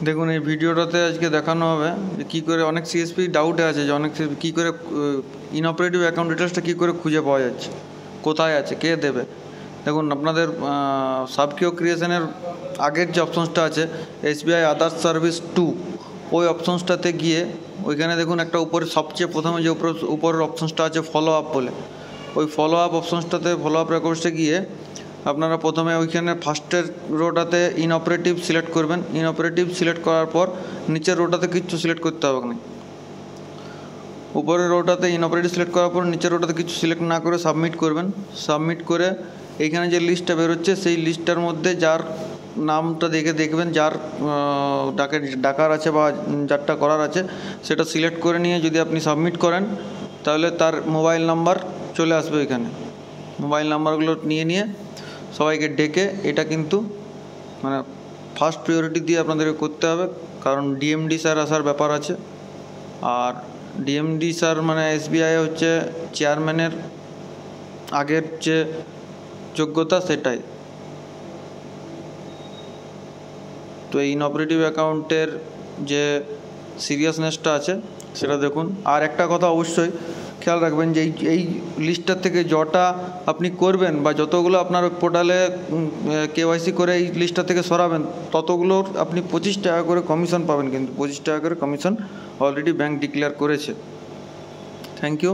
দেখুন এই ভিডিওটাতে আজকে দেখানো হবে যে কী করে অনেক সিএসপি ডাউটে আছে যে অনেক কী করে ইনঅপারেটিভ অ্যাকাউন্ট ডিটেলসটা কী করে খুঁজে পাওয়া যাচ্ছে, কোথায় আছে, কে দেবে। দেখুন আপনাদের সাবকিও ক্রিয়েশনের আগের যে অপশনসটা আছে SBI আদার্স সার্ভিস 2, ওই অপশনসটাতে গিয়ে ওইখানে দেখুন একটা উপরে সবচেয়ে প্রথমে যে উপরের অপশনসটা আছে ফলো আপ বলে, ওই ফলো আপ অপশনসটাতে ফলো আপ রেকর্ডসে গিয়ে আপনারা প্রথমে ওইখানে ফার্স্টের রোটাতে ইনঅপারেটিভ সিলেক্ট করবেন। ইনঅপারেটিভ সিলেক্ট করার পর নিচের রোটাতে কিচ্ছু সিলেক্ট করতে হবে না। উপরের রোটাতে ইনঅপারেটিভ সিলেক্ট করার পর নিচের রোটাতে কিছু সিলেক্ট না করে সাবমিট করবেন। সাবমিট করে এইখানে যে লিস্টটা বেরোচ্ছে সেই লিস্টটার মধ্যে যার নামটা দেখবেন, যার ডাকার আছে বা যারটা করার আছে সেটা সিলেক্ট করে নিয়ে যদি আপনি সাবমিট করেন তাহলে তার মোবাইল নাম্বার চলে আসবে। এখানে মোবাইল নাম্বারগুলো নিয়ে সবাইকে ডেকে এটা কিন্তু মানে ফার্স্ট প্রিয়োরিটি দিয়ে আপনাদেরকে করতে হবে, কারণ ডিএমডি স্যার আসার ব্যাপার আছে। আর ডিএমডি স্যার মানে SBI হচ্ছে চেয়ারম্যানের আগের যে যোগ্যতা সেটাই। তো এই ইনঅপারেটিভ অ্যাকাউন্টের যে সিরিয়াসনেসটা আছে সেটা দেখুন। আর একটা কথা অবশ্যই খেয়াল রাখবেন যে এই লিস্টটার থেকে যটা আপনি করবেন বা যতগুলো আপনার পোর্টালে KYC করে এই লিস্টটা থেকে সরাবেন ততগুলোর আপনি 25 টাকা করে কমিশন পাবেন, কিন্তু 25 টাকা করে কমিশন অলরেডি ব্যাংক ডিক্লেয়ার করেছে। Thank you.